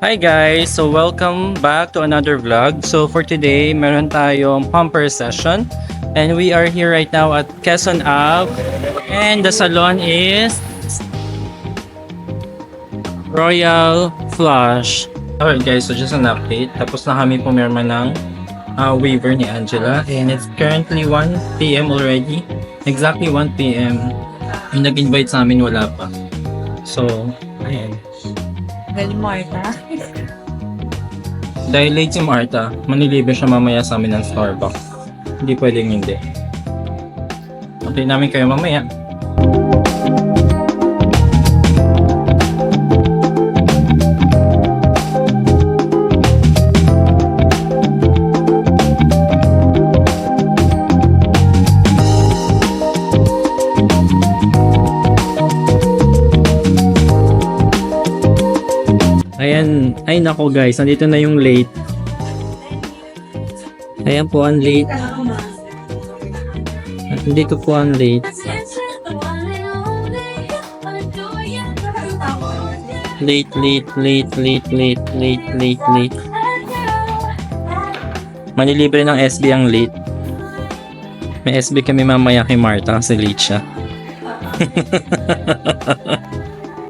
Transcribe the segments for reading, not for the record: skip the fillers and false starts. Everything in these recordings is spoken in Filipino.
Hi guys! So welcome back to another vlog. So for today, meron tayong pumper session. And we are here right now at Quezon Ave. And the salon is Royal Flush. Alright guys, so just an update. Tapos na kami pumirma ng waiver ni Angela. And it's currently 1 p.m. already. Exactly 1 p.m. Yung nag-invite sa amin, wala pa. So, ayan. Galing Marta. Dahil late si Marta, manilibre siya mamaya sa amin ng Starbucks. Hindi pwedeng hindi. Update namin kayo mamaya. Ayan, ay nako guys, nandito na yung late. Ayan po ang late. At nandito po ang late. Late. Manilibre ng SB ang late. May SB kami mamaya kay Marta kasi late siya.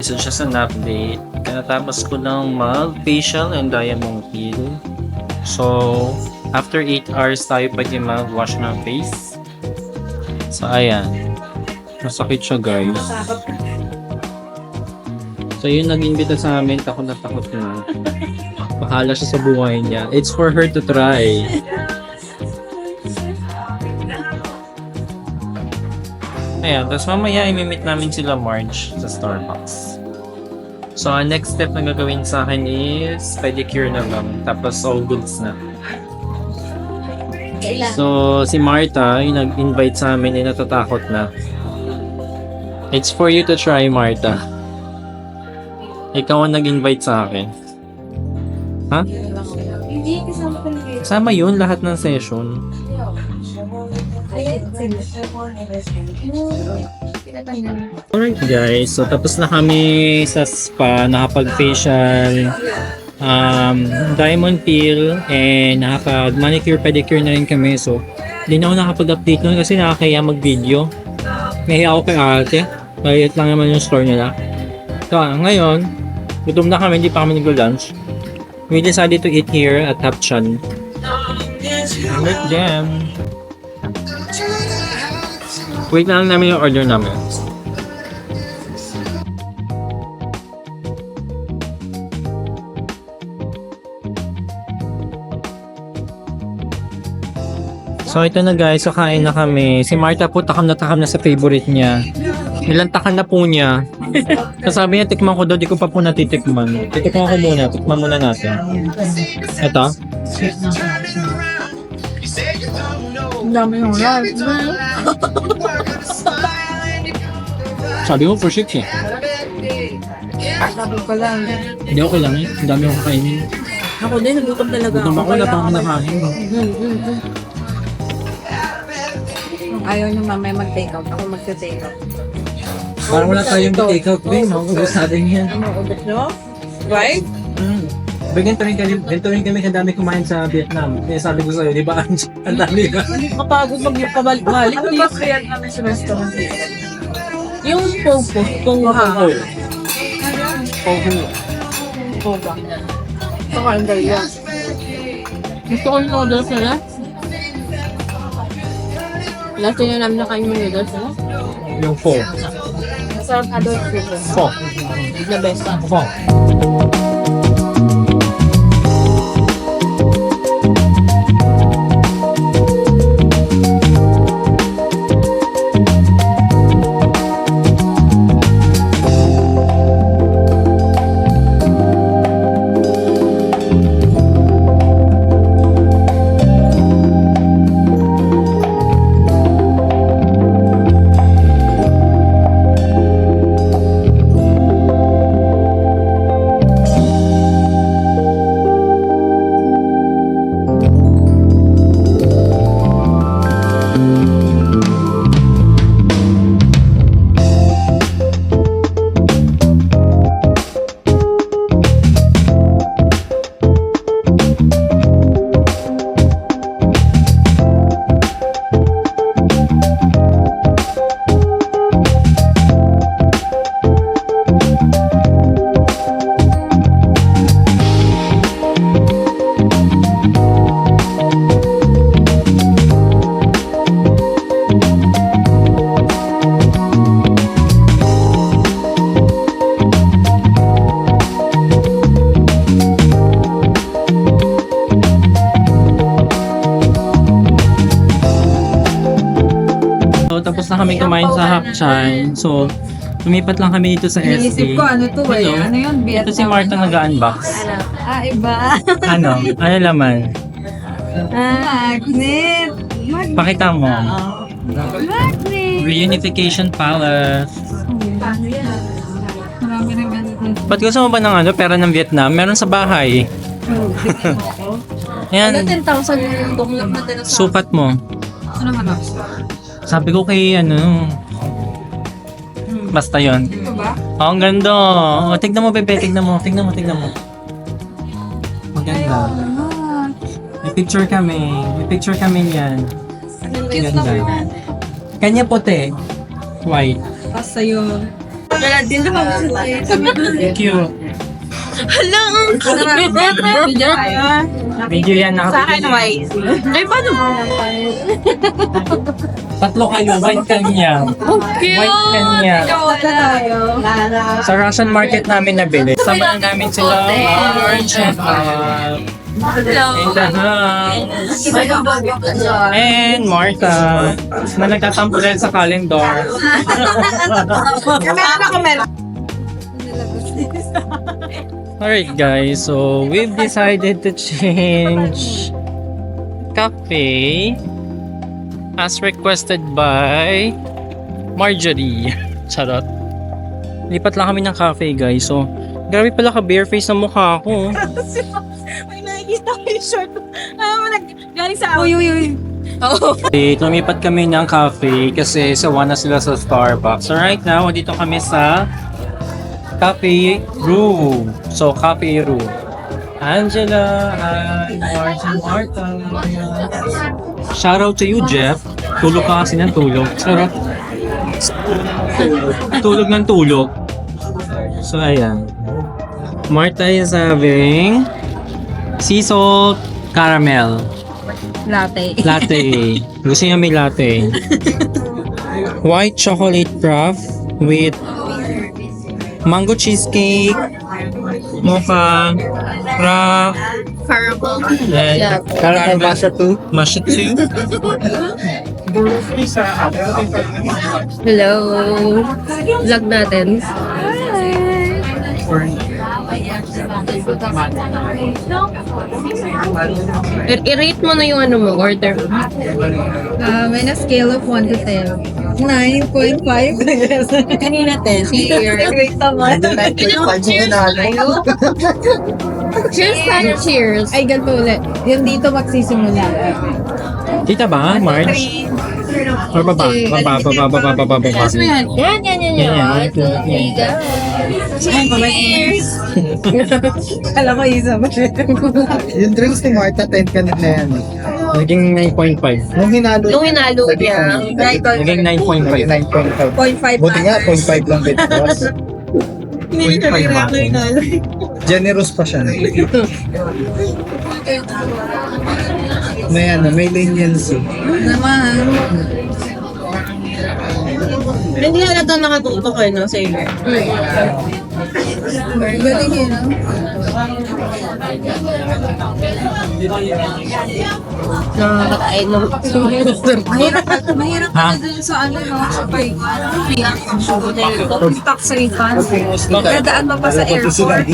So just an update. Katapos ko lang mag-facial and diamond peel. So, after 8 hours tayo pwede mag-wash ng face. So, ayan. Masakit siya guys. So, yun nag-invita sa amin. Takot na. Bahala siya sa buhay niya. It's for her to try. Ayan. Tapos mamaya imimit namin sila Marge sa Starbucks. So, ang next step na gagawin sa akin is pedicure na lang. Tapos, all goods na. So, si Marta, yung nag-invite sa amin, ay natatakot na. It's for you to try, Marta. Ikaw ang nag-invite sa akin. Ha? Hindi, kasama ko na Kasama yun, lahat ng session. Alright guys, so tapos na kami sa spa, nakapag-facial, diamond peel, and nakapag-manicure, pedicure na rin kami. So, hindi na ako nakapag-update nun kasi nakakaya mag-video. Nahiya ako kay ate, maliit lang naman yung store nila. So, ngayon, gutom na kami, hindi pa kami nag-lunch. We decided to eat here at Hapchan. Let them. Wait na lang namin yung order namin. So ito na guys, so kain na kami. Si Marta po takam na sa favorite niya. Ilang takam na po niya. Sasabi niya, tikman ko daw, di ko pa po natitikman. Titikman ko muna, tikman muna natin. Ito. Ang dami yung live. Sabi mo for 6 eh. Sabi ko lang. Hindi okay lang eh. Ang dami akong kakainin. Ako din, nagutom talaga Gutom ako, wala pa akong nakain. Ayaw niyo mamaya mag-take out. Ako mag-take out. Parang wala tayong take out ba? Maubos natin yan. Ano, ubos nyo? Right? Ganito rin kami kadami kumain sa Vietnam. Kaya sabi ko sa'yo, di ba? Ang dami ba? Kapagod mag-pabalik-balik. Ano ba kaya namin sa restaurant? Yung popo. Pongha. Poga. Pakain kayo yan. Gusto ko yung noodles nila. Last time namin nakain yung noodles nila. Yung pho. Masarap adult food. Pho. The best. Pho. tapos na kami kumain sa Hakchan. So, lumipat lang kami dito sa SD. Iniisip ko, ano to eh. Hello. Ano yun? Ito si Marta nag-unbox. Iba. Ano? Ano laman? Magnet. Pakita mo. Magnet. Reunification Palace. Marami rin ganito. Ba't gusto mo ba ng ano, pera ng Vietnam? Meron sa bahay. Yan, 10,000 yung tunglap natin sa... sukat mo. Ano hanap? Sabi ko kay ano, basta yon. Ito ba? Oh, ang ganda. Oh, tignan mo, Bebe. Tignan mo. Maganda. May picture kami. niyan. Ganda. Kanya puti. White. Tapos sa'yo. Wala din na Cute. Hala! Video yan. Sa akin, white. Ay, paano mo? Tatlo kayo. White kanya. Cute! White kanya. Wala tayo. Sa Russian market namin nabili. Sama na namin sila. Orange and Hello! in the house. And Martha na nagtatampo rin sa calendar. Alright guys, so we've decided to change cafe as requested by Marjorie. Charot. Lipat lang kami ng cafe guys. So, grabe pala ka bare face ng mukha ko. May nakikita ko yung short. Galing sa uy. Lumipat kami ng cafe kasi sawa na sila sa Starbucks. So right now, dito kami sa Cafe Room. So, Cafe Room. Angela, Marta. Shoutout to you, Jeff. Tulog ka kasi ng tulog. Sarap. Tulog ng tulog. So, ayan. Marta is having sea salt caramel Latte. latte. Gusto niya may latte. White chocolate puff with mango cheesecake, mocha, craft, Caramel. and caramel masha too. Hello. Vlog natin. I-rate mo na yung ano mo, order mo. May na scale of 1 to 10. 9.5. Kanina 10. Great naman. Cheers, para cheers. Ay, ganito ulit. Yung dito magsisimula. Tita ba, Marge? Or baba? Baba. Cheers mo yan. Yan. Yan. Cheers! Alam ko, isa ba? Yung drinks ni Marta, 10 ka na yan. Naging 9.5. Nung hinalo, Nung hinalo niya, Naging 9.5. 9.5. 0.5 Buti nga, 0.5 lang bitwas. Hindi na ako inalo. Generous pa siya. May ano, may leniency. Naman. hindi na ito nakatutok eh, no, sa iyo. Galing yun, no? Nakakatayin mo. Mahirap Ha? na dun sa ano, no? Sa pay. Tax refund. Dadaan mo pa sa airport.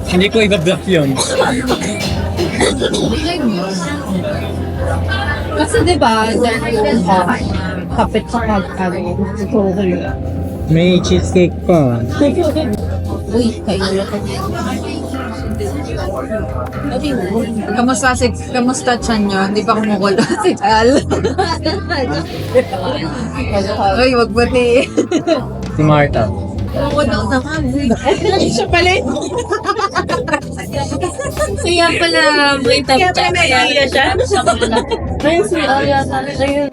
Hindi ko i-block yun. Kasi diba, kapit sa pag-ano. May cheesecake pa. Uy, kayo na Kamusta chan nyo? Hindi pa kumukulo si Al. Uy, wag buti. Si Marta. Kumukulo naman. Siya pala. Kaya pala, may tapos siya. Ayun, si Alia. Ayun.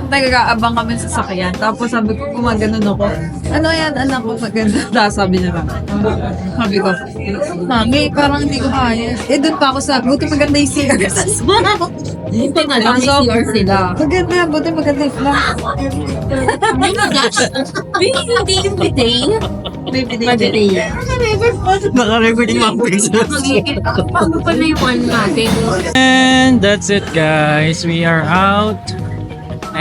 Nag-aabang kami sa sakyan. Tapos sabi ko, gumaganon ako. Ano yan, anak ko, maganda. Tapos sabi niya lang. Sabi ko, Mami, parang hindi ko kaya. Eh, doon pa ako sa, buti maganda yung CR. Hindi nga lang, may CR sila. Maganda, buti maganda yung flat. May flash. Hindi yung bidet. Bidet. Naka-record yung mga Paano pala yung one natin? And that's it guys. We are out.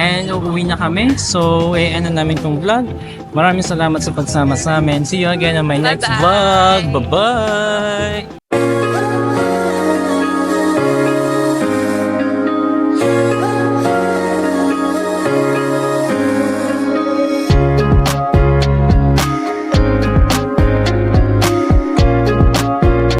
And uuwi na kami. So, ano namin tong vlog. Maraming salamat sa pagsama sa amin. See you again on my next vlog. Bye-bye!